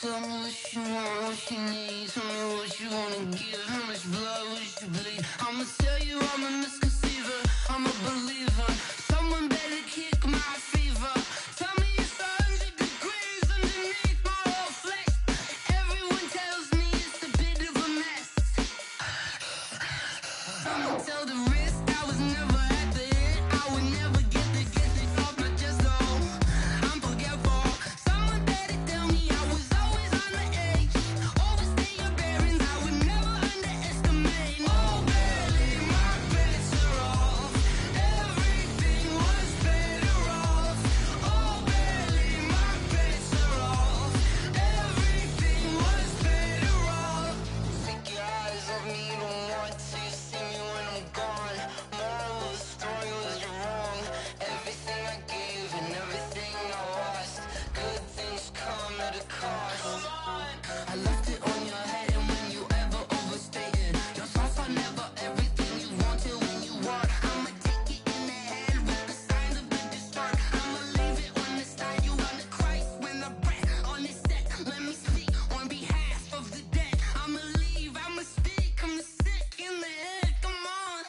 Tell me what you want, what you need. Tell me what you wanna give. How much blood would you bleed? I'ma tell you I'm a misconceiver. I'm a believer. Someone better kick my fever. Tell me it's 100 degrees underneath my whole flesh. Everyone tells me it's a bit of a mess. I'ma tell the risk I was never at the end. I would never get it off my chest though. I'm forgetful. Someone better tell me I was always on the edge. Overstay your bearings, I would never underestimate. Oh, barely, my bets are off. Everything was better off. Oh, barely, my bets are off. Everything was better off. Take your eyes off me, don't want to see me when I'm gone. Moral of the story was you're wrong. Everything I gave and everything I lost. Good things come at a cost. I left it on your head, and when you ever overstay it, your thoughts are never everything you wanted when you want. I'ma take it in the head with the signs of the distort. I'ma leave it on the side. You on the Christ when the breath on this set. Let me speak on behalf of the dead. I'ma leave, I'ma speak. I'm sick in the head. Come on.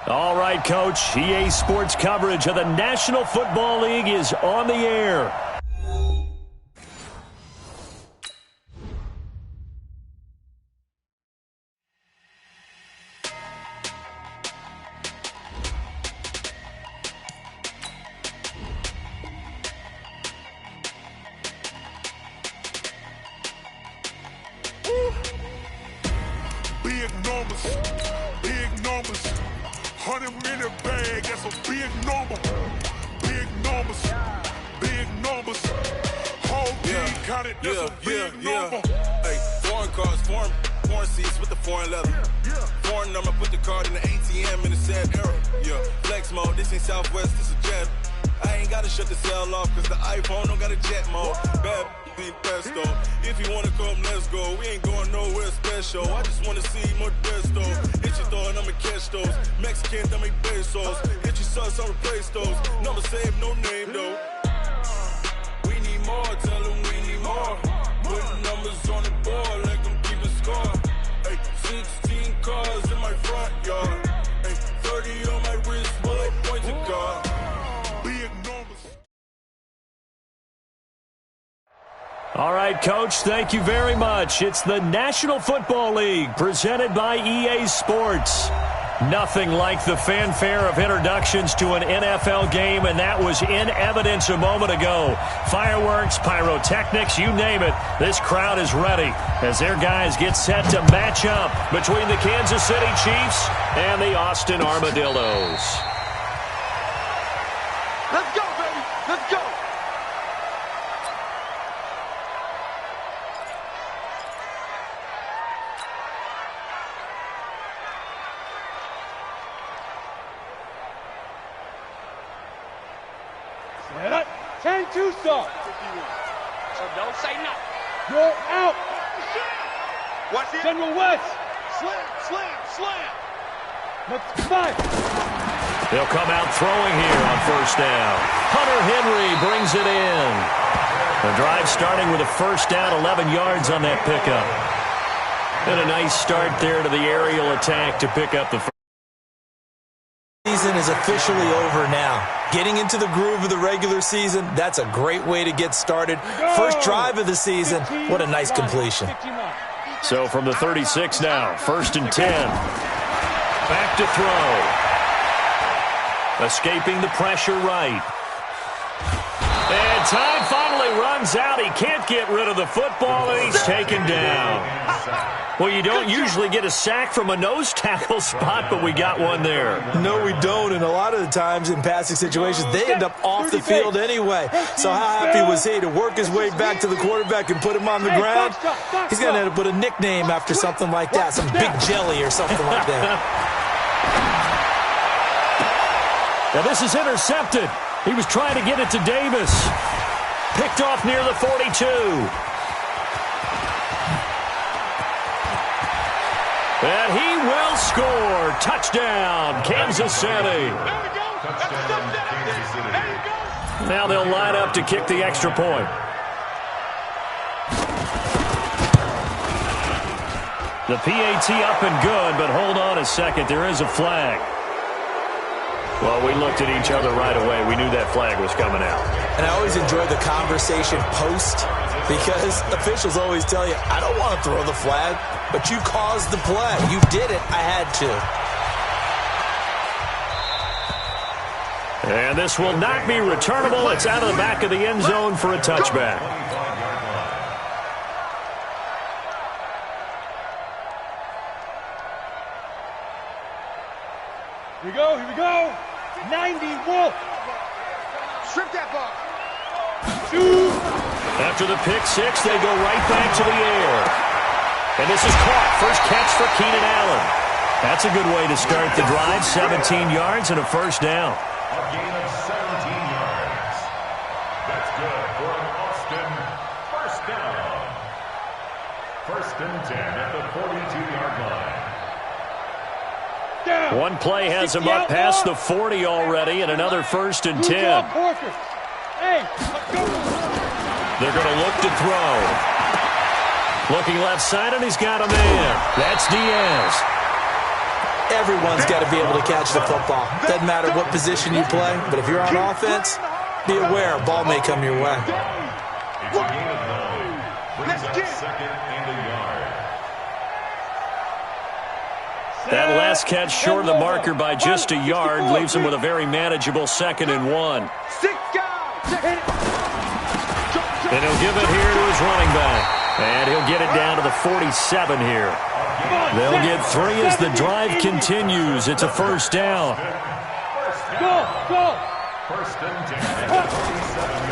All right, Coach. EA Sports coverage of the National Football League is on the air. Big numbers, big numbers. 100-minute bag, that's a big number. Big numbers, big numbers. Whole team counted, that's a big number. Hey, foreign cars, foreign seats with the foreign leather. Foreign number, put the card in the ATM in the sad era. Yeah, flex mode, this ain't Southwest, this a jet. I ain't gotta shut the cell off, cause the iPhone don't got a jet mode. Bad be pesto. If you wanna come, let's go. We ain't going nowhere special. I just wanna see more Modesto. Hit your thought, I'ma catch those. Mexican, dame pesos. Hit your sus, I'll replace those. Number save, no name though. We need more, tell them we need more. Putting numbers on the board, like them keep a score. Hey, 16 cars in my front yard. Hey, 30 on my wrist, while I point to God. Big numbers. All right, Coach, thank you very much. It's the National Football League presented by EA Sports. Nothing like the fanfare of introductions to an NFL game, and that was in evidence a moment ago. Fireworks, pyrotechnics, you name it. This crowd is ready as their guys get set to match up between the Kansas City Chiefs and the Austin Armadillos. Let's go, baby. Let's go. Set up. Turn two stop. So don't say nothing. Go out. What's it? General West. Slam, slam, slam. Next five. They'll come out throwing here on first down. Hunter Henry brings it in. The drive starting with a first down, 11 yards on that pickup. And a nice start there to the aerial attack to pick up the first. Season is officially over now. Getting into the groove of the regular season, that's a great way to get started. First drive of the season, what a nice completion. So from the 36 now, first and 10. Back to throw. Escaping the pressure right. And time finally runs out. He can't get rid of the football, and he's taken down. Well, you don't usually get a sack from a nose tackle spot, but we got one there. No, we don't, and a lot of the times in passing situations, they end up off the field anyway. So how happy was he to work his way back to the quarterback and put him on the ground? He's going to end up with a nickname after something like that, some Big Jelly or something like that. Now this is intercepted. He was trying to get it to Davis. Picked off near the 42. And he will score. Touchdown, Kansas City. Now they'll line up to kick the extra point. The PAT up and good, but hold on a second. There is a flag. Well, we looked at each other right away. We knew that flag was coming out. And I always enjoy the conversation post because officials always tell you, I don't want to throw the flag, but you caused the play. You did it. I had to. And this will not be returnable. It's out of the back of the end zone for a touchback. Here we go, here we go. 90, Wolf. Strip that ball. Shoot. After the pick six, they go right back to the air. And this is caught. First catch for Keenan Allen. That's a good way to start the drive. 17 yards and a first down. A gain of 17 yards. That's good for an Austin first down. First and 10 at the 42-yard line. One play has him up past the 40 already, and another first and 10. They're going to look to throw. Looking left side, and he's got a man. That's Diaz. Everyone's got to be able to catch the football. Doesn't matter what position you play, but if you're on offense, be aware a ball may come your way. It's a gain of 9. Brings up second and a yard. That last catch short of the marker by just a yard leaves him with a very manageable 2nd and 1. And he'll give it here to his running back. And he'll get it down to the 47 here. They'll get 3 as the drive continues. It's a first down. First and 10.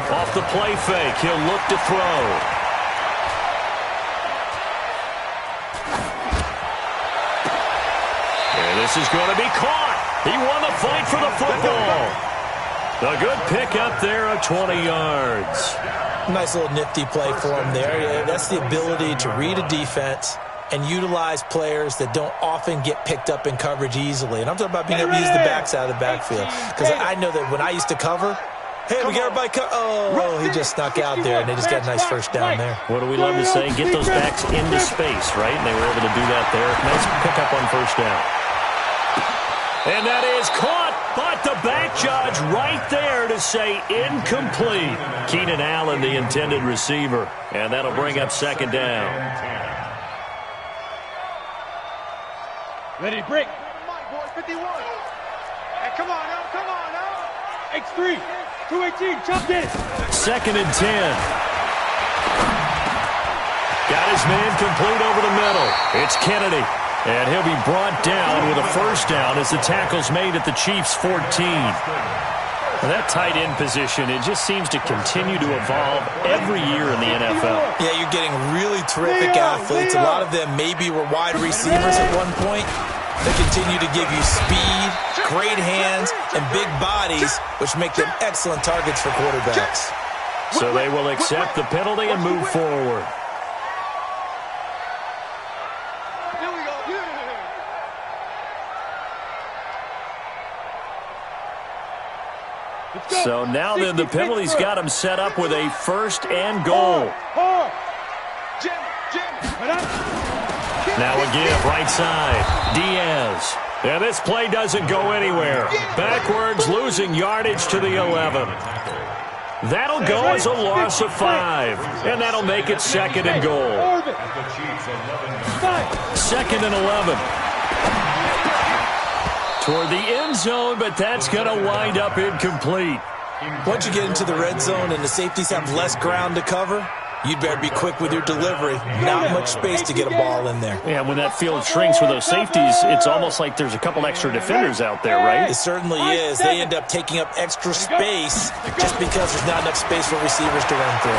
Off the play fake, he'll look to throw. This is going to be caught. He won the fight for the football. A good pickup there of 20 yards. Nice little nifty play for him there. Yeah, that's the ability to read a defense and utilize players that don't often get picked up in coverage easily. And I'm talking about being able to use the backside of the backfield. Because I know that when I used to cover, hey, we got everybody oh, he just snuck out there, and they just got a nice first down there. What do we love to say? Get those backs into space, right? And they were able to do that there. Nice pickup on first down. And that is caught, but the back judge right there to say incomplete. Keenan Allen, the intended receiver. And that'll bring up second down. Ready to break. 51. Hey, come on now, come on now. X3, 218, chopped in. 2nd and 10. Got his man complete over the middle. It's Kennedy. And he'll be brought down with a first down as the tackle's made at the Chiefs' 14. Well, that tight end position, it just seems to continue to evolve every year in the NFL. Yeah, you're getting really terrific athletes. A lot of them maybe were wide receivers at one point. They continue to give you speed, great hands, and big bodies, which make them excellent targets for quarterbacks. So they will accept the penalty and move forward. So now then the penalty's got him set up with a first and goal. Now again, right side, Diaz. And this play doesn't go anywhere. Backwards, losing yardage to the 11. That'll go as a loss of 5. And that'll make it 2nd and goal. 2nd and 11. Toward the end zone, but that's going to wind up incomplete. Once you get into the red zone and the safeties have less ground to cover, you'd better be quick with your delivery. Not much space to get a ball in there. Yeah, when that field shrinks with those safeties, it's almost like there's a couple extra defenders out there, right? It certainly is. They end up taking up extra space just because there's not enough space for receivers to run through.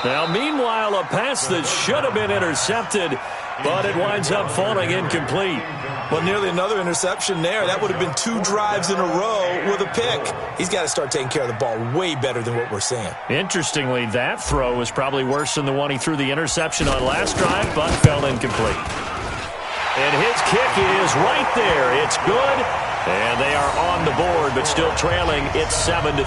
Now, meanwhile, a pass that should have been intercepted, but it winds up falling incomplete. Well, nearly another interception there. That would have been 2 drives in a row with a pick. He's got to start taking care of the ball way better than what we're seeing. Interestingly, that throw was probably worse than the one he threw the interception on last drive, but fell incomplete. And his kick is right there. It's good, And they are on the board, but still trailing. It's 7-3.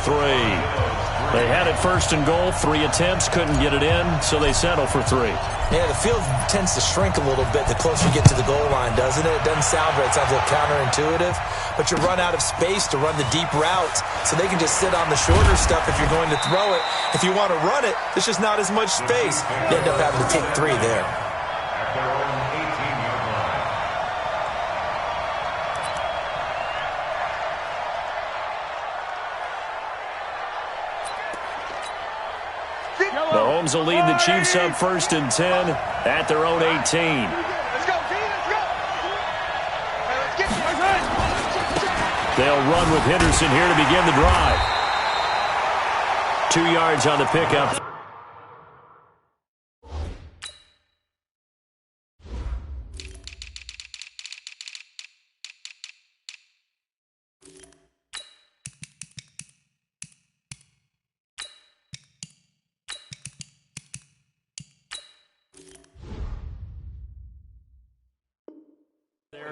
They had it first and goal, 3 attempts, couldn't get it in, so they settle for 3. Yeah, the field tends to shrink a little bit the closer you get to the goal line, doesn't it? It doesn't sound right. It sounds a little counterintuitive. But you run out of space to run the deep routes, so they can just sit on the shorter stuff if you're going to throw it. If you want to run it, there's just not as much space. You end up having to take 3 there. At their own 18-yard line. Mahomes will lead the Chiefs up 1st and 10 at their own 18. Let's go, team, let's go. Let's get They'll run with Henderson here to begin the drive. 2 yards on the pickup.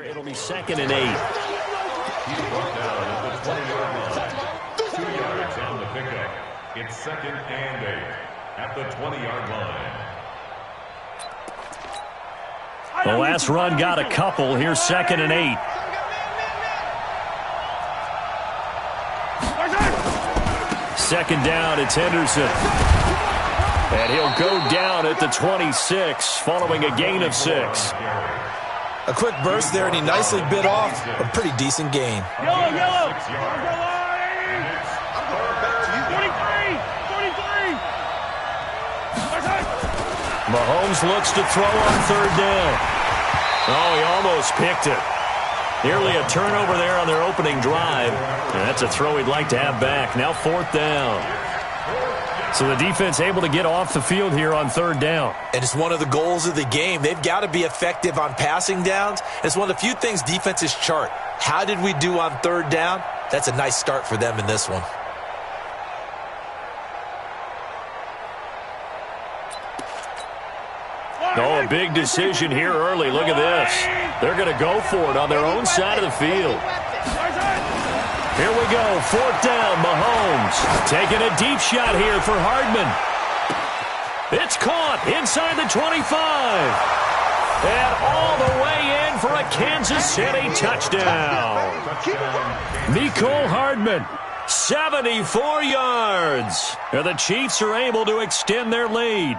It'll be 2nd and 8. He's brought down at the 20-yard line. 2 yards on the pickup. It's 2nd and 8 at the 20-yard line. The last run got a couple. Here's 2nd and 8. Second down, it's Henderson. And he'll go down at the 26, following a gain of 6. A quick burst there, and he nicely bit off a pretty decent gain. Yellow. 6 yards. 43. Mahomes looks to throw on 3rd down. Oh, he almost picked it. Nearly a turnover there on their opening drive. And that's a throw he'd like to have back. Now 4th down. So the defense able to get off the field here on 3rd down. And it's one of the goals of the game. They've got to be effective on passing downs. It's one of the few things defenses chart. How did we do on 3rd down? That's a nice start for them in this one. Oh, a big decision here early. Look at this. They're going to go for it on their own side of the field. Here we go. 4th down, Mahomes. Taking a deep shot here for Hardman. It's caught inside the 25. And all the way in for a Kansas City touchdown. Mecole Hardman, 74 yards. And the Chiefs are able to extend their lead.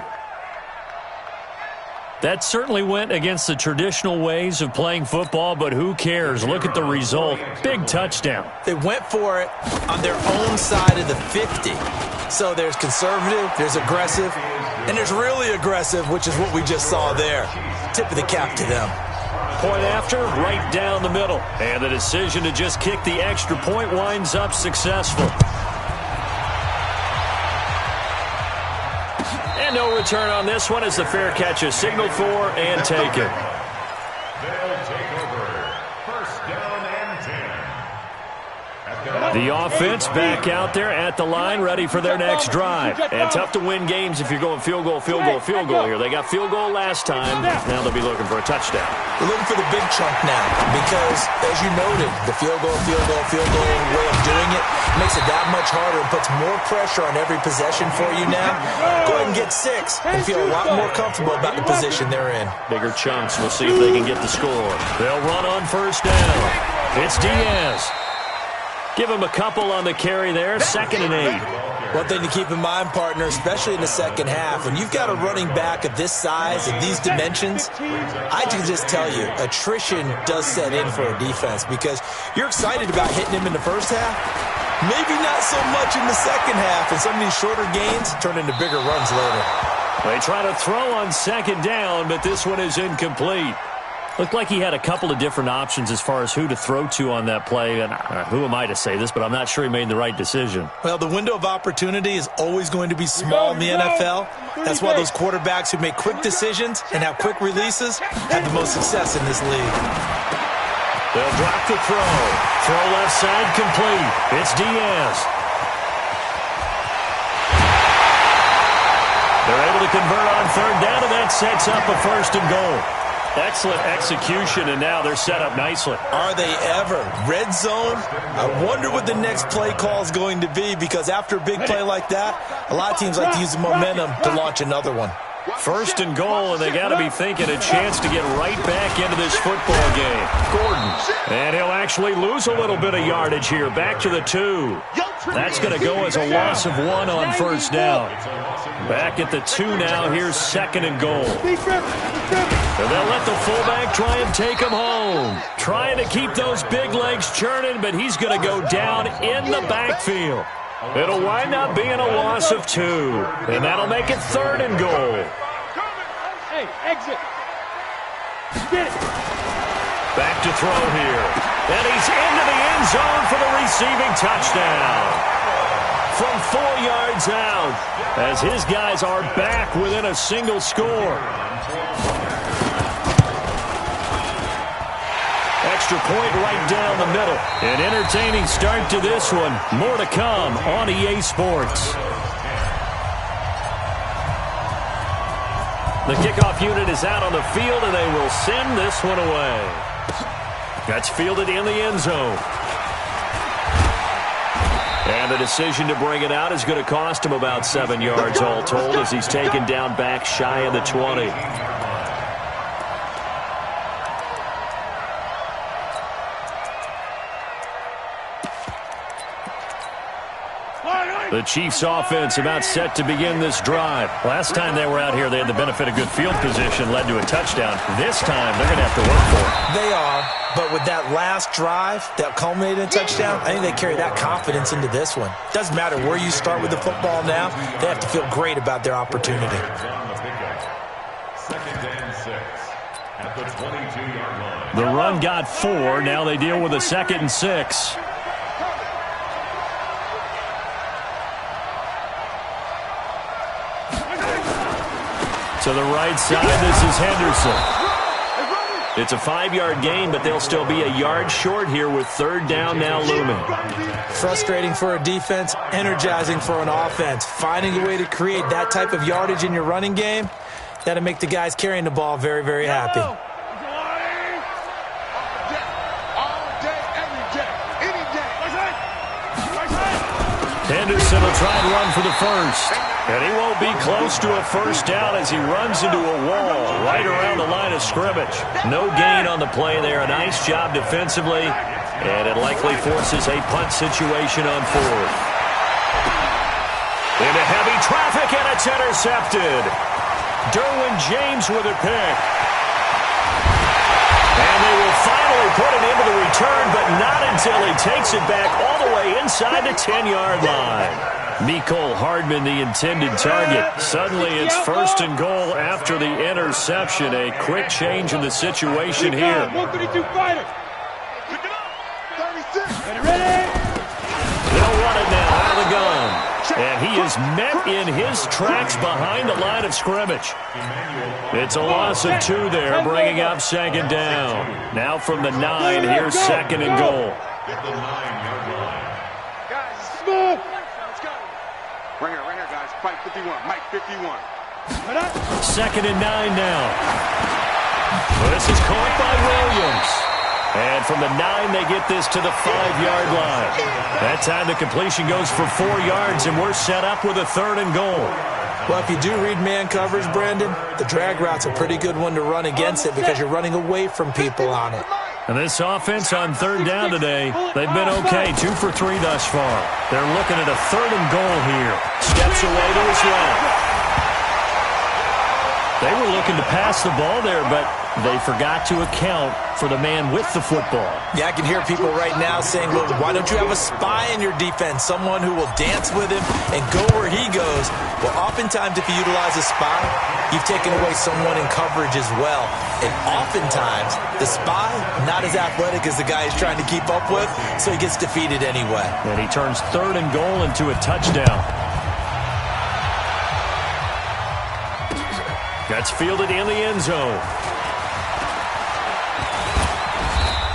That certainly went against the traditional ways of playing football, but who cares? Look at the result. Big touchdown. They went for it on their own side of the 50. So there's conservative, there's aggressive, and there's really aggressive, which is what we just saw there. Tip of the cap to them. Point after, right down the middle. And the decision to just kick the extra point winds up successful. And no return on this one as the fair catch is signaled for and taken. They'll take over. 1st down and 10. The offense back out there at the line, ready for their next drive. And tough to win games if you're going field goal here. They got field goal last time. Now they'll be looking for a touchdown. They're looking for the big chunk now because, as you noted, the field goal way of doing it makes it that much harder and puts more pressure on every possession for you now. Go ahead and get 6 and feel a lot more comfortable about the position they're in. Bigger chunks. We'll see if they can get the score. They'll run on 1st down. It's Diaz. Give him a couple on the carry there. 2nd and 8. One thing to keep in mind, partner, especially in the second half, when you've got a running back of this size and these dimensions, I can just tell you, attrition does set in for a defense because you're excited about hitting him in the first half. Maybe not so much in the second half, and some of these shorter gains turn into bigger runs later. They try to throw on 2nd down, but this one is incomplete. Looked like he had a couple of different options as far as who to throw to on that play. And who am I to say this, but I'm not sure he made the right decision. Well, the window of opportunity is always going to be small in the NFL. That's why those quarterbacks who make quick decisions and have quick releases have the most success in this league. They'll drop the throw. Throw left side complete. It's Diaz. They're able to convert on 3rd down, and that sets up a 1st and goal. Excellent execution, and now they're set up nicely. Are they ever? Red zone? I wonder what the next play call is going to be, because after a big play like that, a lot of teams like to use the momentum to launch another one. First and goal, and they got to be thinking a chance to get right back into this football game. Gordon. And he'll actually lose a little bit of yardage here. Back to the 2. That's going to go as a loss of 1 on first down. Back at the 2 now. Here's second and goal. And they'll let the fullback try and take him home. Trying to keep those big legs churning, but he's going to go down in the backfield. It'll wind up being a loss of 2. And that'll make it third and goal. Hey, exit. Get it. Back to throw here. And he's into the end zone for the receiving touchdown. From 4 yards out, as his guys are back within a single score. Extra point right down the middle. An entertaining start to this one. More to come on EA Sports. The kickoff unit is out on the field, and they will send this one away. That's fielded in the end zone. And the decision to bring it out is going to cost him about 7 yards all told, as he's taken down back shy of the 20. The Chiefs offense about set to begin this drive. Last time they were out here, they had the benefit of good field position, led to a touchdown. This time, they're going to have to work for it. They are, but with that last drive that culminated in a touchdown, I think they carry that confidence into this one. Doesn't matter where you start with the football now, they have to feel great about their opportunity. Second and 6 at the 22-yard line. The run got 4. Now they deal with a 2nd and 6. To the right side, this is Henderson. It's a 5-yard gain, but they'll still be a yard short here with third down now looming. Frustrating for a defense, energizing for an offense. Finding a way to create that type of yardage in your running game, that'll make the guys carrying the ball very, very happy. Henderson will try and run for the first. And he won't be close to a first down as he runs into a wall right around the line of scrimmage. No gain on the play there. A nice job defensively. And it likely forces a punt situation on 4th. Into heavy traffic, and it's intercepted. Derwin James with a pick. And they will finally put it into the return, but not until he takes it back all the way inside the 10-yard line. Mecole Hardman, the intended target. Suddenly it's first and goal after the interception. A quick change in the situation here. 132 fighter. Pick it up. Ready? They'll run it now out of the gun. And he is met in his tracks behind the line of scrimmage. It's a loss of 2 there, bringing up 2nd down. Now from the 9, here's 2nd and goal. At the 9-yard line. Guys, smooth. Let's go. Right here, guys. Mike 51. Mike 51. 2nd and 9 now. Well, this is caught by Williams. And from the 9, they get this to the 5-yard line. That time the completion goes for 4 yards, and we're set up with a 3rd and goal. Well, if you do read man coverage, Brandon, the drag route's a pretty good one to run against it because you're running away from people on it. And this offense on 3rd down today, they've been okay, 2 for 3 thus far. They're looking at a 3rd and goal here. Steps away to his left. They were looking to pass the ball there, but they forgot to account for the man with the football. Yeah, I can hear people right now saying, well, why don't you have a spy in your defense, someone who will dance with him and go where he goes? Well, oftentimes if you utilize a spy, you've taken away someone in coverage as well. And oftentimes, the spy, not as athletic as the guy he's trying to keep up with, so he gets defeated anyway. And he turns 3rd and goal into a touchdown. That's fielded in the end zone.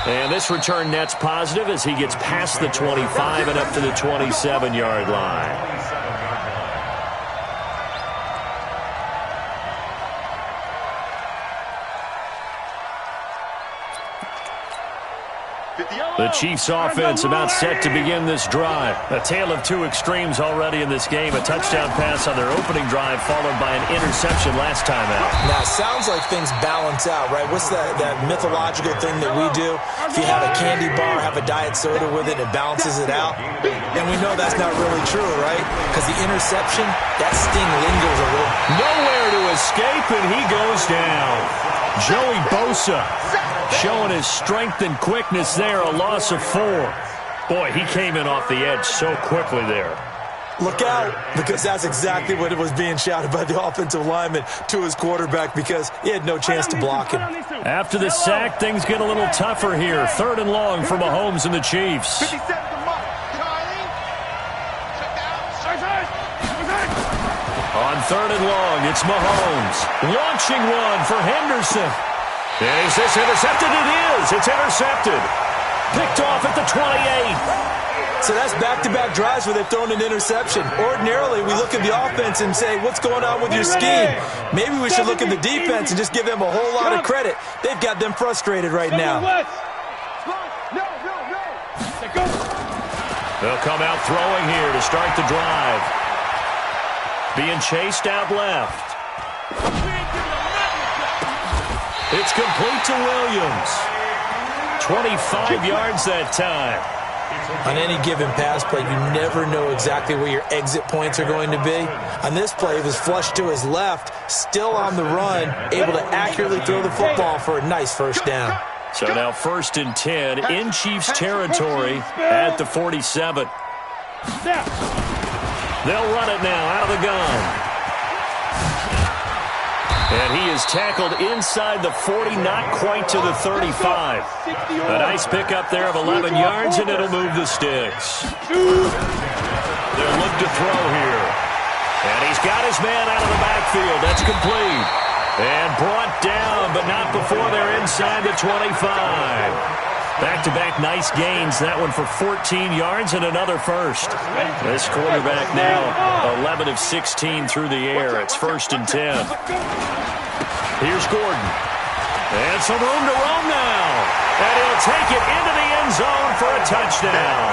And this return net's positive as he gets past the 25 and up to the 27-yard line. The Chiefs offense about set to begin this drive. A tale of two extremes already in this game. A touchdown pass on their opening drive followed by an interception last time out. Now, it sounds like things balance out, right? What's that mythological thing that we do? If you have a candy bar, have a diet soda with it, it balances it out. And we know that's not really true, right? Because the interception, that sting lingers a little. Nowhere to escape, and he goes down. Joey Bosa showing his strength and quickness there, a loss of 4. Boy, he came in off the edge so quickly there. Look out, because that's exactly what it was being shouted by the offensive lineman to his quarterback because he had no chance to block him. After the sack, things get a little tougher here. 3rd and long for Mahomes and the Chiefs. On 3rd and long, it's Mahomes. Launching one for Henderson. Is this intercepted? It is. It's intercepted. Picked off at the 28. So that's back-to-back drives where they've thrown an interception. Ordinarily, we look at the offense and say, what's going on with your scheme? Maybe we should look at the defense and just give them a whole lot of credit. They've got them frustrated right now. They'll come out throwing here to start the drive. Being chased out left. It's complete to Williams. 25 yards that time. On any given pass play, you never know exactly where your exit points are going to be. On this play, it was flushed to his left, still on the run, able to accurately throw the football for a nice first down. So now 1st and 10 in Chiefs territory at the 47. They'll run it now out of the gun. And he is tackled inside the 40, not quite to the 35. A nice pickup there of 11 yards, and it'll move the sticks. They'll look to throw here. And he's got his man out of the backfield. That's complete. And brought down, but not before they're inside the 25. Back-to-back nice gains. That one for 14 yards and another first. This quarterback now 11 of 16 through the air. It's 1st and 10. Here's Gordon. And some room to roam now. And he'll take it into the end zone for a touchdown.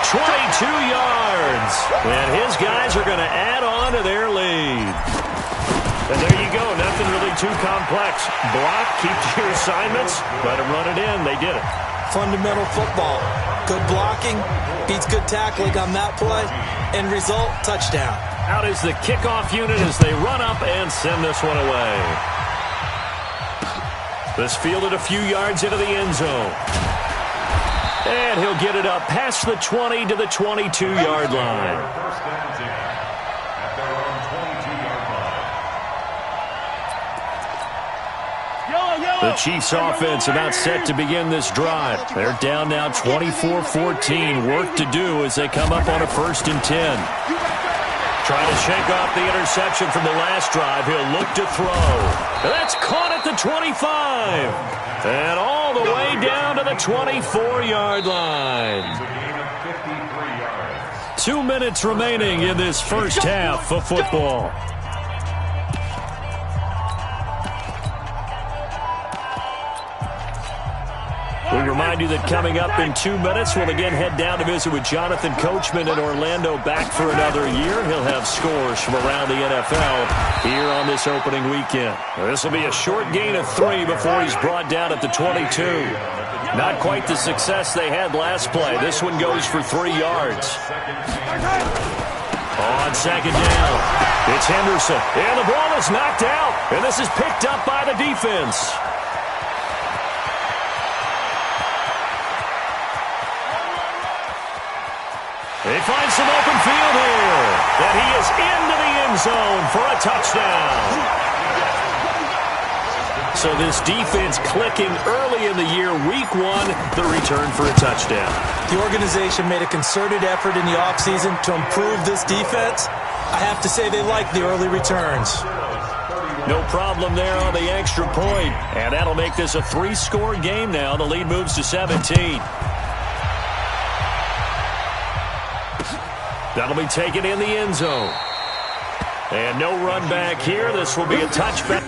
22 yards. And his guys are going to add on to their lead. And there you go. Nothing really too complex. Block, keep to your assignments, let them run it in. They did it. Fundamental football. Good blocking, beats good tackling on that play. End result, touchdown. Out is the kickoff unit as they run up and send this one away. This fielded a few yards into the end zone. And he'll get it up past the 20 to the 22-yard line. The Chiefs offense about set to begin this drive. They're down now 24-14. Work to do as they come up on a 1st and 10. Trying to shake off the interception from the last drive. He'll look to throw. That's caught at the 25. And all the way down to the 24-yard line. 2 minutes remaining in this first half of football. We remind you that coming up in 2 minutes, we'll again head down to visit with Jonathan Coachman in Orlando, back for another year. He'll have scores from around the NFL here on this opening weekend. This will be a short gain of 3 before he's brought down at the 22. Not quite the success they had last play. This one goes for 3 yards. On 2nd down, it's Henderson. And the ball is knocked out. And this is picked up by the defense. They find some open field here. And he is into the end zone for a touchdown. So this defense clicking early in the year. Week 1, the return for a touchdown. The organization made a concerted effort in the offseason to improve this defense. I have to say they like the early returns. No problem there on the extra point. And that'll make this a 3-score game now. The lead moves to 17. That'll be taken in the end zone. And no run back here. This will be a touchback.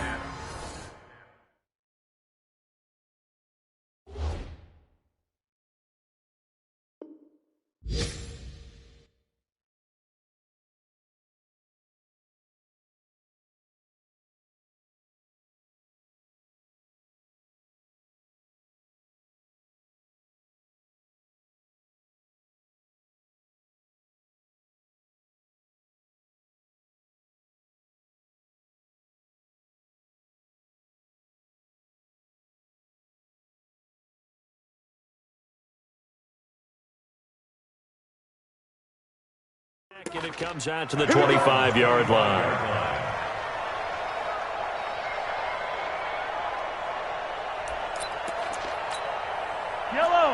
And it comes out to the 25-yard line.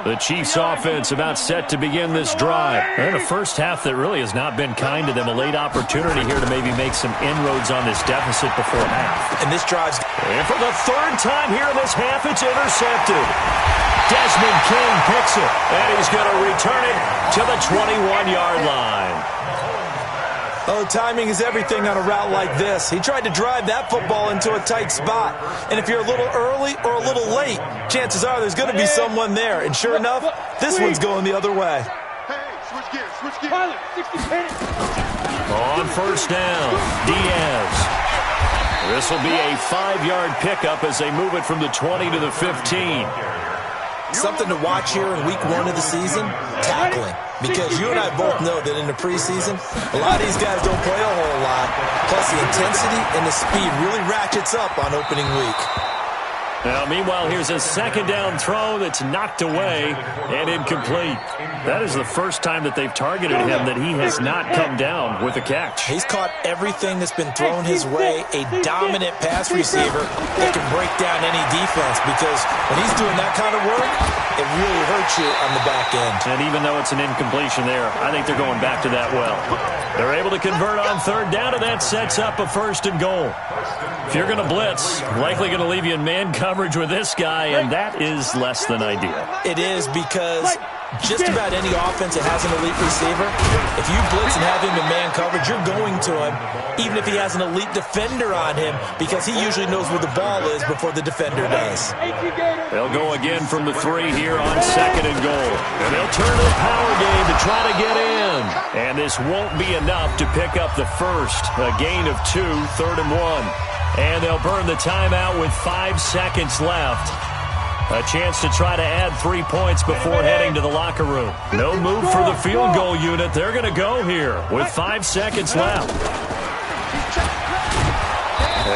The Chiefs offense about set to begin this drive. And a first half that really has not been kind to them. A late opportunity here to maybe make some inroads on this deficit before half. And this drive's... And for the third time here in this half, it's intercepted. Desmond King picks it. And he's going to return it to the 21-yard line. Oh, timing is everything on a route like this. He tried to drive that football into a tight spot. And if you're a little early or a little late, chances are there's going to be someone there. And sure enough, this one's going the other way. Hey, switch gears, switch gears. On first down, Diaz. This will be a 5-yard pickup as they move it from the 20 to the 15. Something to watch here in week 1 of the season, tackling. Because you and I both know that in the preseason, a lot of these guys don't play a whole lot. Plus, the intensity and the speed really ratchets up on opening week. Now, meanwhile, here's a second down throw that's knocked away and incomplete. That is the first time that they've targeted him that he has not come down with a catch. He's caught everything that's been thrown his way, a dominant pass receiver that can break down any defense, because when he's doing that kind of work, it really hurts you on the back end. And even though it's an incompletion there, I think they're going back to that well. They're able to convert on third down, and that sets up a first and goal. If you're going to blitz, likely going to leave you in man coverage with this guy, and that is less than ideal. It is, because just about any offense that has an elite receiver, if you blitz and have him in man coverage, you're going to him, even if he has an elite defender on him, because he usually knows where the ball is before the defender does. They'll go again from the 3 here on second and goal. And they'll turn to the power game to try to get in. And this won't be enough to pick up the first. A gain of 2, 3rd and 1. And they'll burn the timeout with 5 seconds left. A chance to try to add 3 points before heading to the locker room. No move for the field goal unit. They're going to go here with 5 seconds left.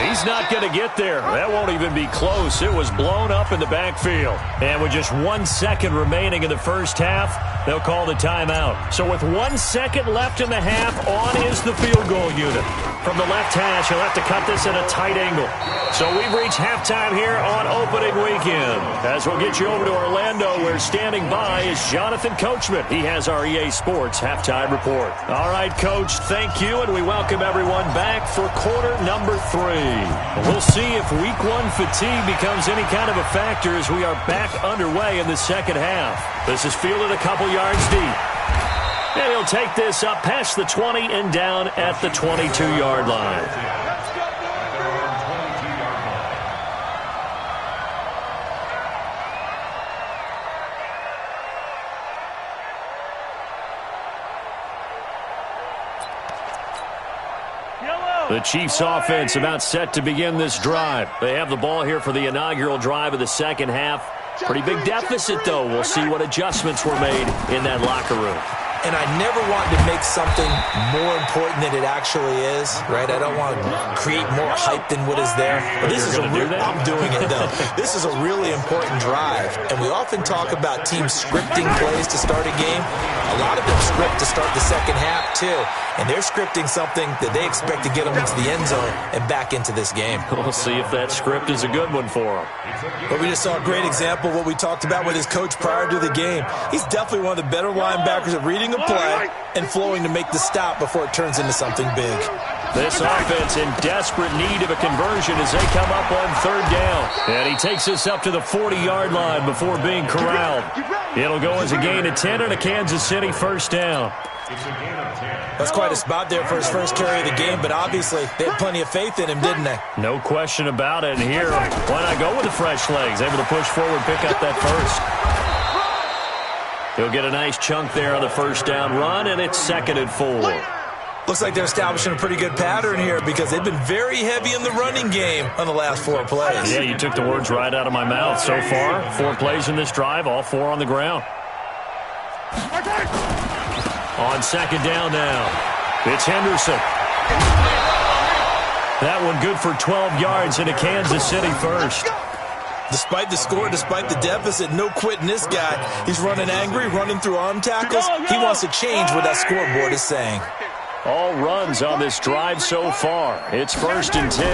He's not going to get there. That won't even be close. It was blown up in the backfield. And with just 1 second remaining in the first half, they'll call the timeout. So with 1 second left in the half, on is the field goal unit. From the left hash, he'll have to cut this at a tight angle. So we've reached halftime here on opening weekend. As we'll get you over to Orlando, where standing by is Jonathan Coachman. He has our EA Sports halftime report. All right, Coach, thank you, and we welcome everyone back for quarter number 3. We'll see if week 1 fatigue becomes any kind of a factor as we are back underway in the second half. This is fielded a couple yards deep. And he'll take this up past the 20 and down at the 22-yard line. The Chiefs offense about set to begin this drive. They have the ball here for the inaugural drive of the second half. Pretty big deficit, though. We'll see what adjustments were made in that locker room. And I never want to make something more important than it actually is, right? I don't want to create more hype than what is there. But this is I'm doing it, though. This is a really important drive. And we often talk about teams scripting plays to start a game. A lot of them script to start the second half, too. And they're scripting something that they expect to get them into the end zone and back into this game. We'll see if that script is a good one for them. But we just saw a great example of what we talked about with his coach prior to the game. He's definitely one of the better linebackers at reading a play and flowing to make the stop before it turns into something big. This offense in desperate need of a conversion as they come up on third down. And he takes this up to the 40-yard line before being corralled. It'll go as a gain of 10 and a Kansas City first down. That's quite a spot there for his first carry of the game, but obviously they had plenty of faith in him, didn't they? No question about it. And here, why not go with the fresh legs? Able to push forward, pick up that first. He'll get a nice chunk there on the first down run, and it's 2nd and 4. Looks like they're establishing a pretty good pattern here because they've been very heavy in the running game on the last 4 plays. Yeah, you took the words right out of my mouth. So far, 4 plays in this drive, all 4 on the ground. On second down now, it's Henderson. That one good for 12 yards and a Kansas City first. Despite the score, despite the deficit, no quitting this guy. He's running angry, running through arm tackles. He wants to change what that scoreboard is saying. All runs on this drive so far. It's 1st and 10.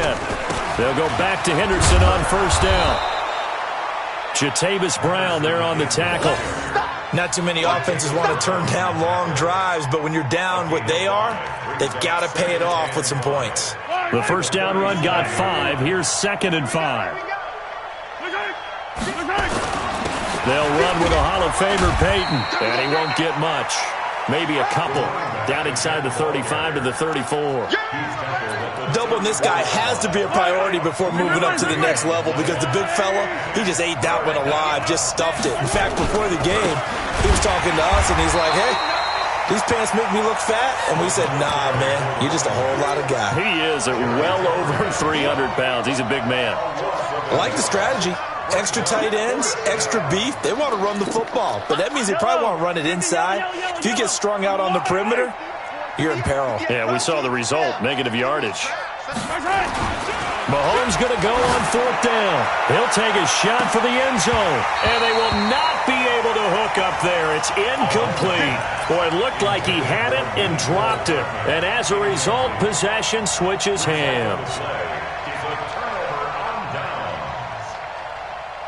They'll go back to Henderson on 1st down. Jatavis Brown there on the tackle. Not too many offenses want to turn down long drives, but when you're down what they are, they've got to pay it off with some points. The 1st down run got 5. Here's 2nd and 5. They'll run with a Hall of Famer, Peyton, and he won't get much. Maybe a couple. Down inside the 35 to the 34. Doubling this guy has to be a priority before moving up to the next level because the big fella, he just ate that one alive, just stuffed it. In fact, before the game, he was talking to us, and he's like, hey, these pants make me look fat? And we said, nah, man, you're just a whole lot of guy. He is well over 300 pounds. He's a big man. I like the strategy. Extra tight ends, extra beef. They want to run the football, but that means they probably want to run it inside. If you get strung out on the perimeter, you're in peril. Yeah, we saw the result, negative yardage. Mahomes going to go on 4th down. He'll take a shot for the end zone, and they will not be able to hook up there. It's incomplete. Boy, it looked like he had it and dropped it, and as a result, possession switches hands.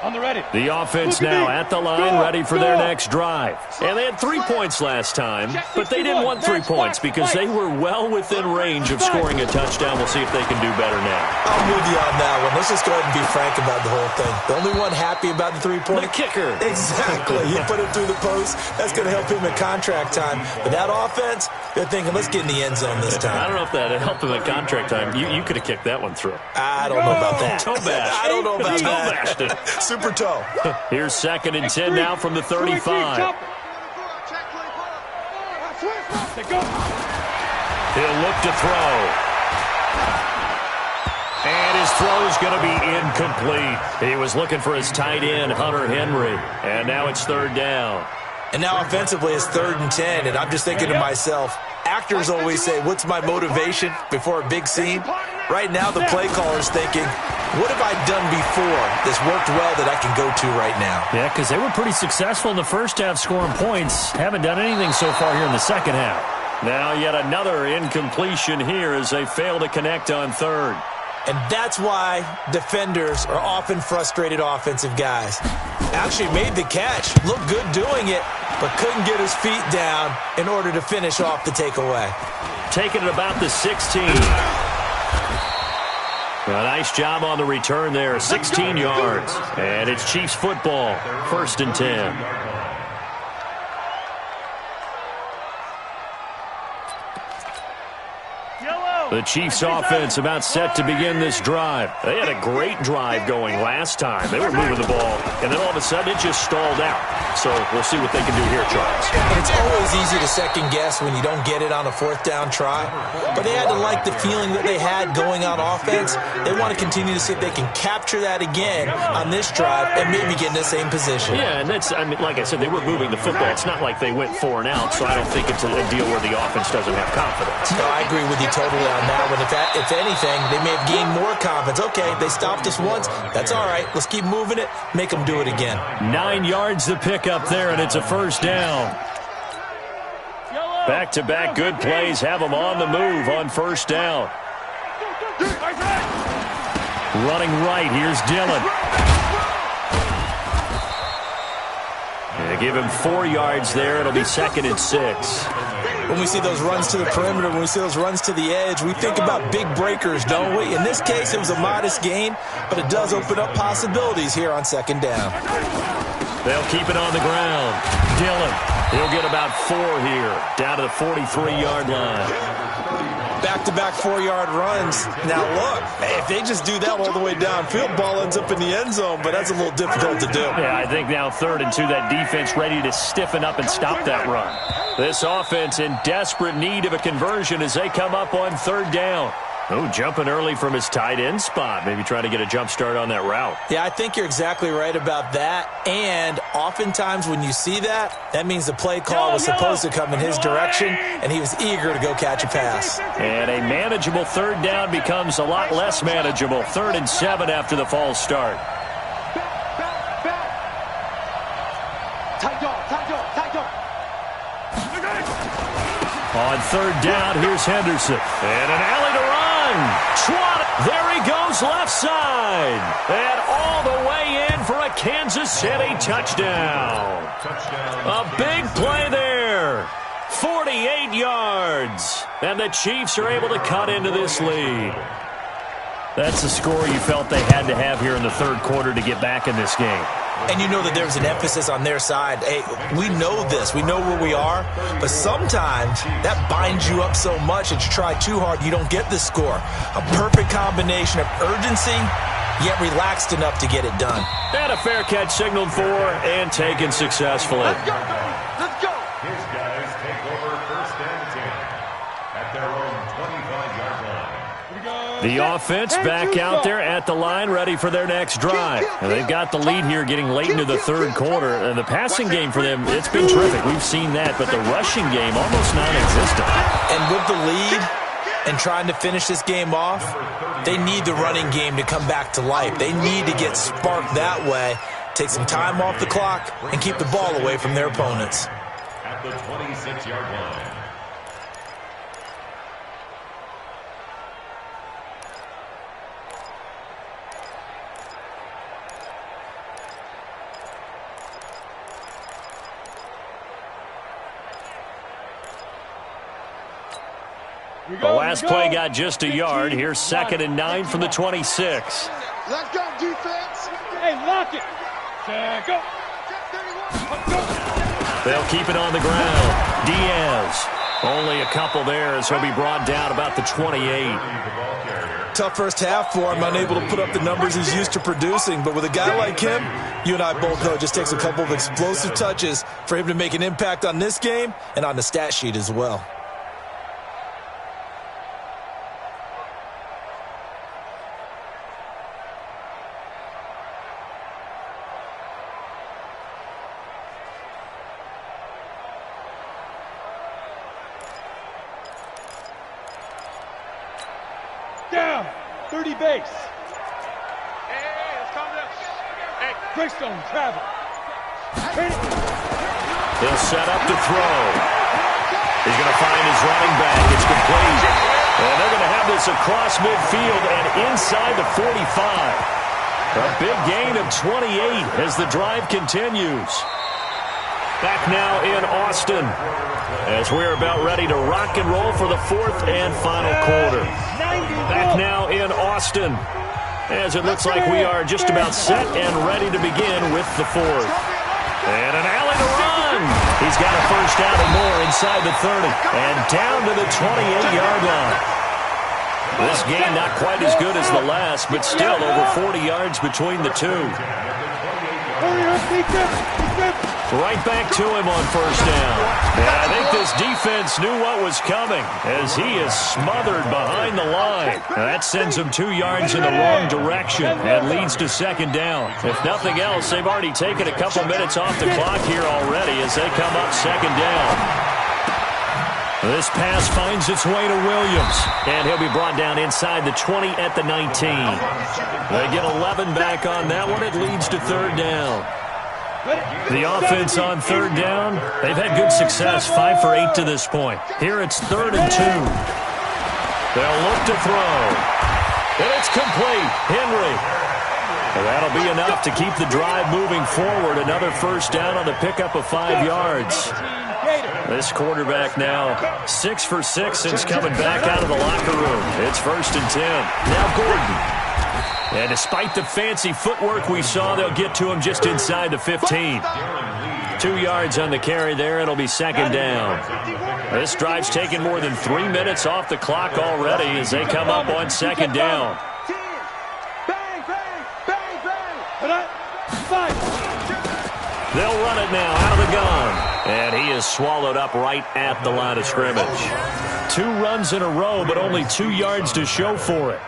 On the ready. The offense now at the line, ready for their next drive. And they had 3 points last time, but they didn't want 3 points because they were well within range of scoring a touchdown. We'll see if they can do better now. I'm with you on that one. Let's just go ahead and be frank about the whole thing. The only one happy about the 3-point? The kicker. Exactly. He put it through the post. That's going to help him in contract time. But that offense, they're thinking, let's get in the end zone this time. I don't know if that helped him in contract time. You could have kicked that one through. I don't know about that. Toe bash. I don't know about Toe that. bashed it. Super toe. Here's 2nd and 10 now from the 35. He'll look to throw. And his throw is going to be incomplete. He was looking for his tight end, Hunter Henry. And now it's 3rd down. And now offensively it's 3rd and 10. And I'm just thinking to myself, actors always say, what's my motivation before a big scene? Right now the play caller's thinking, what have I done before that's worked well that I can go to right now? Yeah, because they were pretty successful in the first half scoring points. Haven't done anything so far here in the second half. Now yet another incompletion here as they fail to connect on 3rd. And that's why defenders are often frustrated offensive guys. Actually made the catch, looked good doing it, but couldn't get his feet down in order to finish off the takeaway. Taking it about the 16. A nice job on the return there, 16 yards. And it's Chiefs football, 1st and 10. The Chiefs offense about set to begin this drive. They had a great drive going last time. They were moving the ball, and then all of a sudden it just stalled out. So we'll see what they can do here, Charles. It's always easy to second guess when you don't get it on a 4th down try. But they had to like the feeling that they had going on offense. They want to continue to see if they can capture that again on this drive and maybe get in the same position. Yeah, and that's, I mean, like I said, they were moving the football. It's not like they went 4 and out, so I don't think it's a deal where the offense doesn't have confidence. No, I agree with you totally on that one. If anything, they may have gained more confidence. Okay, they stopped us once. That's all right. Let's keep moving it. Make them do it again. 9 yards to pick up there, and it's a 1st down. Back-to-back good plays have them on the move on 1st down. Running right, here's Dillon. They give him 4 yards there. It'll be 2nd and 6. When we see those runs to the perimeter, when we see those runs to the edge, we think about big breakers, don't we? In this case, it was a modest gain, but it does open up possibilities here on 2nd down. They'll keep it on the ground. Dillon, he'll get about 4 here, down to the 43-yard line. Back-to-back 4-yard runs. Now, look, if they just do that all the way downfield, ball ends up in the end zone, but that's a little difficult to do. Yeah, I think now 3rd and 2, that defense ready to stiffen up and stop that run. This offense in desperate need of a conversion as they come up on 3rd down. Oh, jumping early from his tight end spot. Maybe trying to get a jump start on that route. Yeah, I think you're exactly right about that. And oftentimes when you see that, that means the play call was supposed to come in his direction, and he was eager to go catch a pass. And a manageable 3rd down becomes a lot less manageable. 3rd and 7 after the false start. On third down, here's Henderson. And an alley to run. There he goes left side. And all the way in for a Kansas City touchdown. A big play there. 48 yards. And the Chiefs are able to cut into this lead. That's the score you felt they had to have here in the third quarter to get back in this game. And you know that there's an emphasis on their side. Hey, we know this. We know where we are. But sometimes that binds you up so much that you try too hard, you don't get the score. A perfect combination of urgency, yet relaxed enough to get it done. And a fair catch signaled for and taken successfully. Let's go, baby. Let's go. His guys take over 1st and 10 at their own 25-yard line. The offense back out there at the line, ready for their next drive. And they've got the lead here getting late into the third quarter. And the passing game for them, it's been terrific. We've seen that, but the rushing game almost non-existent. And with the lead and trying to finish this game off, they need the running game to come back to life. They need to get sparked that way, take some time off the clock, and keep the ball away from their opponents. At the 26-yard line. The last play got just a yard. Here's 2nd and 9 from the 26. Let's go, defense. Hey, lock it. Go. They'll keep it on the ground. Diaz. Only a couple there as he'll be brought down about the 28. Tough first half for him, unable to put up the numbers he's used to producing. But with a guy like him, you and I both know it just takes a couple of explosive touches for him to make an impact on this game and on the stat sheet as well. Down. 30 base. Hey, let's calm down. Hey. Greystone, travel. He'll set up to throw. He's going to find his running back. It's complete. And they're going to have this across midfield and inside the 45. A big gain of 28 as the drive continues. Back now in Austin as we're about ready to rock and roll for the 4th and final quarter. Back now in Austin as it looks like we are just about set and ready to begin with the 4th. And an alley to run. He's got a first down and more inside the 30 and down to the 28-yard line. This game not quite as good as the last, but still over 40 yards between the two. Right back to him on first down. And I think this defense knew what was coming as he is smothered behind the line. Now that sends him 2 yards in the wrong direction and leads to 2nd down. If nothing else, they've already taken a couple minutes off the clock here already as they come up 2nd down. This pass finds its way to Williams, and he'll be brought down inside the 20 at the 19. They get 11 back on that one. It leads to 3rd down. The offense on 3rd down, they've had good success, 5 for 8 to this point. Here it's 3rd and 2. They'll look to throw. And it's complete. Henry. And that'll be enough to keep the drive moving forward. Another first down on the pickup of 5 yards. This quarterback now 6 for 6 since coming back out of the locker room. It's 1st and 10. Now Gordon. And despite the fancy footwork we saw, they'll get to him just inside the 15. 2 yards on the carry there. It'll be 2nd down. This drive's taken more than 3 minutes off the clock already as they come up on 2nd down. They'll run it now out of the gun. And he is swallowed up right at the line of scrimmage. 2 runs in a row, but only 2 yards to show for it.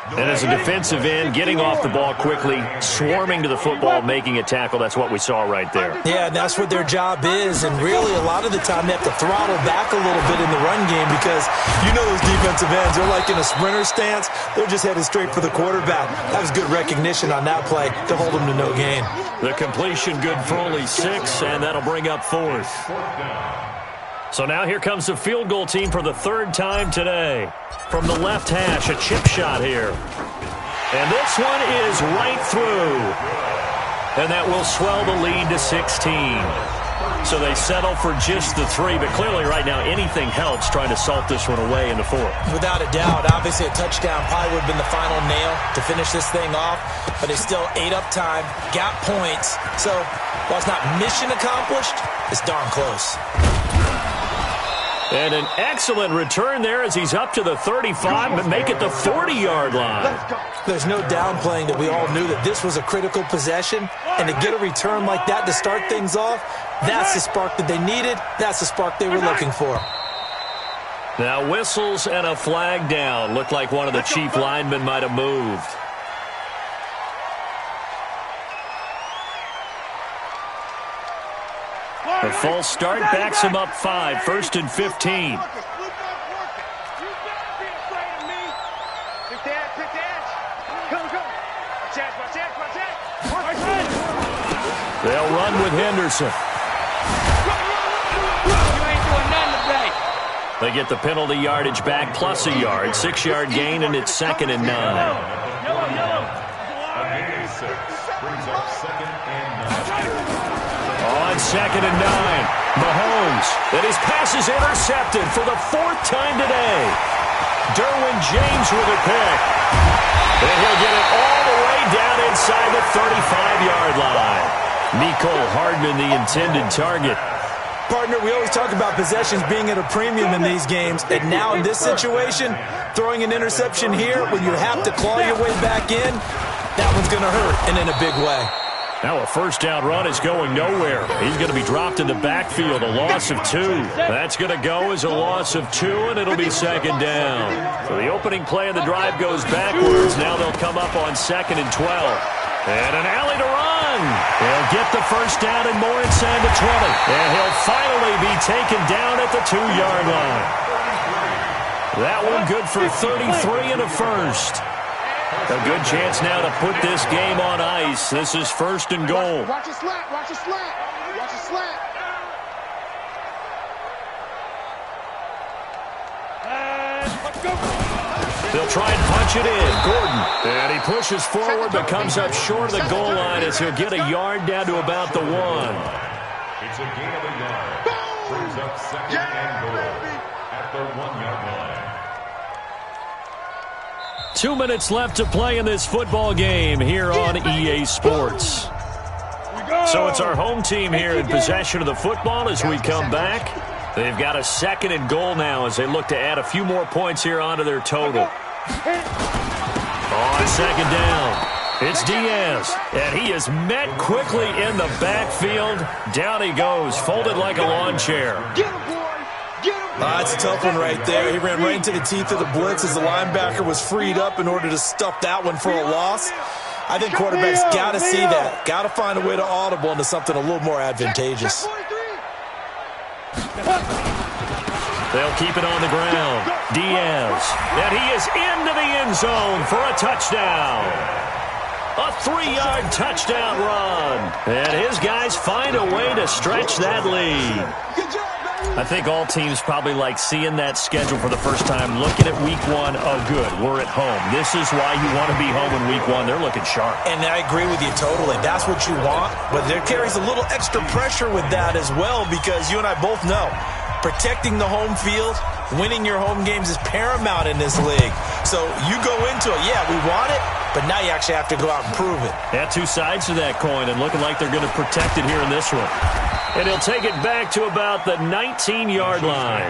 And as a defensive end, getting off the ball quickly, swarming to the football, making a tackle, that's what we saw right there. Yeah, and that's what their job is. And really, a lot of the time, they have to throttle back a little bit in the run game because you know those defensive ends, they're like in a sprinter stance. They're just headed straight for the quarterback. That was good recognition on that play to hold them to no gain. The completion good for only 6, and that'll bring up 4th. So now here comes the field goal team for the third time today. From the left hash, a chip shot here. And this one is right through. And that will swell the lead to 16. So they settle for just the 3, but clearly right now anything helps trying to salt this one away in the 4th. Without a doubt, obviously a touchdown probably would have been the final nail to finish this thing off, but they still ate up time, got points. So while it's not mission accomplished, it's darn close. And an excellent return there as he's up to the 35, but make it the 40-yard line. There's no downplaying that we all knew that this was a critical possession, and to get a return like that to start things off, that's the spark that they needed. That's the spark they were looking for. Now whistles and a flag down. Looked like one of the chief linemen might have moved. The false start backs him up 5, 1st and 15. They'll run with Henderson. They get the penalty yardage back plus a yard, 6-yard gain, and it's 2nd and 9. On 2nd and 9, Mahomes, and his pass is intercepted for the 4th time today. Derwin James with a pick. And he'll get it all the way down inside the 35-yard line. Mecole Hardman, the intended target. Partner, we always talk about possessions being at a premium in these games, and now in this situation, throwing an interception here when you have to claw your way back in, that one's going to hurt, and in a big way. Now a first down run is going nowhere. He's going to be dropped in the backfield, a loss of 2. That's going to go as a loss of 2, and it'll be 2nd down. So the opening play of the drive goes backwards. Now they'll come up on 2nd and 12. And an alley to run. He'll get the first down and more inside the 20. And he'll finally be taken down at the 2-yard line. That one good for 33 and a first. A good chance now to put this game on ice. This is 1st and goal. Watch a slat, watch a slat, watch a slat. Let's go. They'll try and punch it in. Gordon. And he pushes forward but comes up short of the goal line as he'll get a yard down to about the 1. It's a gain of a yard. Brings up 2nd and goal at the 1-yard line. 2 minutes left to play in this football game here on EA Sports. So it's our home team here in possession of the football as we come back. They've got a 2nd and goal now as they look to add a few more points here onto their total. On 2nd down, it's Diaz, and he is met quickly in the backfield. Down he goes, folded like a lawn chair. That's a tough one right there. He ran right into the teeth of the blitz as the linebacker was freed up in order to stuff that one for a loss. I think quarterbacks got to see that. Got to find a way to audible into something a little more advantageous. They'll keep it on the ground. Diaz, and he is into the end zone for a touchdown. A 3-yard touchdown run. And his guys find a way to stretch that lead. I think all teams probably like seeing that schedule for the first time, looking at week 1, oh good, we're at home. This is why you want to be home in week 1. They're looking sharp. And I agree with you totally. That's what you want, but there carries a little extra pressure with that as well because you and I both know protecting the home field, winning your home games is paramount in this league. So you go into it, yeah, we want it, but now you actually have to go out and prove it. Yeah, 2 sides to that coin and looking like they're going to protect it here in this one. And he'll take it back to about the 19-yard line.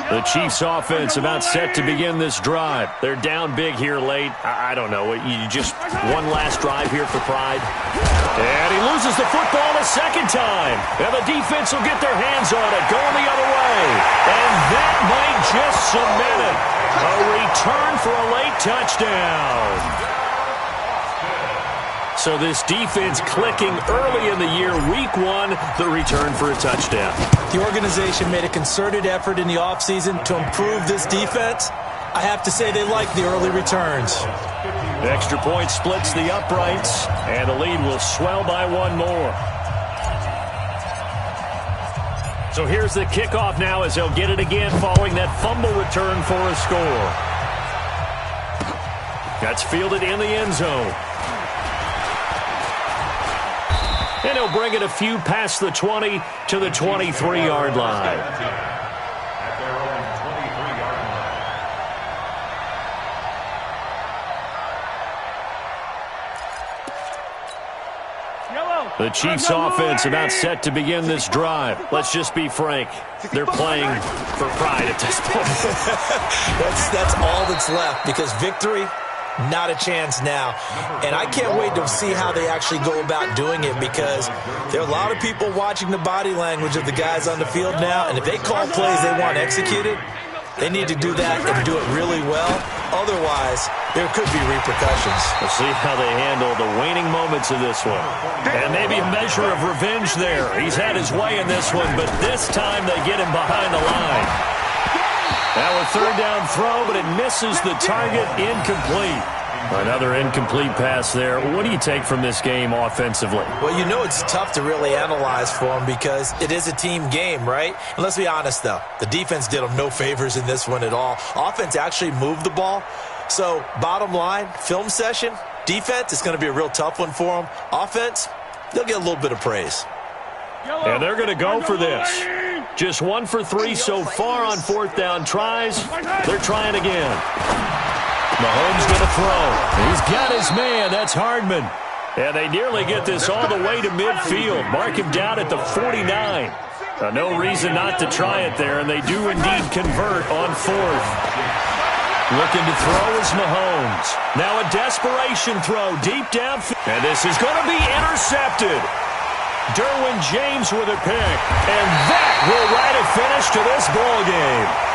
The Chiefs offense about set to begin this drive. They're down big here late. I don't know. You just one last drive here for pride. And he loses the football a second time. And the defense will get their hands on it, going the other way. And that might just cement it. A return for a late touchdown. So this defense clicking early in the year, week 1, the return for a touchdown. The organization made a concerted effort in the offseason to improve this defense. I have to say they like the early returns. Extra point splits the uprights, and the lead will swell by one more. So here's the kickoff now as they'll get it again following that fumble return for a score. That's fielded in the end zone. And he'll bring it a few past the 20 to the 23-yard line. At their own 23-yard line. The Chiefs offense about set to begin this drive. Let's just be frank. They're playing for pride at this point. That's all that's left, because victory, not a chance now. And I can't wait to see how they actually go about doing it, because there are a lot of people watching the body language of the guys on the field now, and if they call plays they want executed, they need to do that and do it really well. Otherwise, there could be repercussions. We'll see how they handle the waning moments of this one. And maybe a measure of revenge there. He's had his way in this one, but this time they get him behind the line. Now a third down throw, but it misses the target. Incomplete. Another incomplete pass there. What do you take from this game offensively? Well, you know it's tough to really analyze for them because it is a team game, right? And let's be honest, though. The defense did them no favors in this one at all. Offense actually moved the ball. So, bottom line, film session, defense is going to be a real tough one for them. Offense, they'll get a little bit of praise. And they're going to go for this. Just 1 for 3 so far on fourth down tries. They're trying again. Mahomes going to throw. He's got his man. That's Hardman. And they nearly get this all the way to midfield. Mark him down at the 49. No reason not to try it there, and they do indeed convert on fourth. Looking to throw is Mahomes. Now a desperation throw deep downfield. And this is going to be intercepted. Derwin James with a pick. And that will write a finish to this ball game.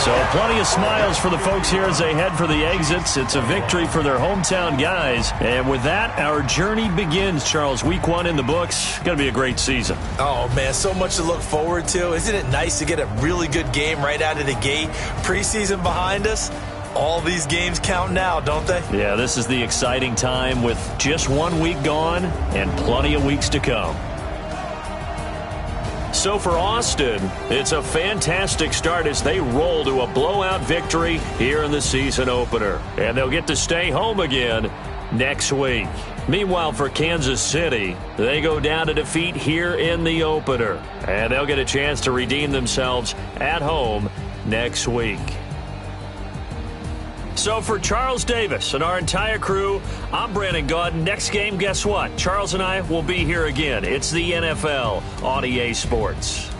So plenty of smiles for the folks here as they head for the exits. It's a victory for their hometown guys. And with that, our journey begins, Charles. Week 1 in the books. Going to be a great season. Oh, man, so much to look forward to. Isn't it nice to get a really good game right out of the gate? Preseason behind us. All these games count now, don't they? Yeah, this is the exciting time with just 1 week gone and plenty of weeks to come. So for Austin, it's a fantastic start as they roll to a blowout victory here in the season opener. And they'll get to stay home again next week. Meanwhile, for Kansas City, they go down to defeat here in the opener. And they'll get a chance to redeem themselves at home next week. So for Charles Davis and our entire crew, I'm Brandon Gaudin. Next game, guess what? Charles and I will be here again. It's the NFL on EA Sports.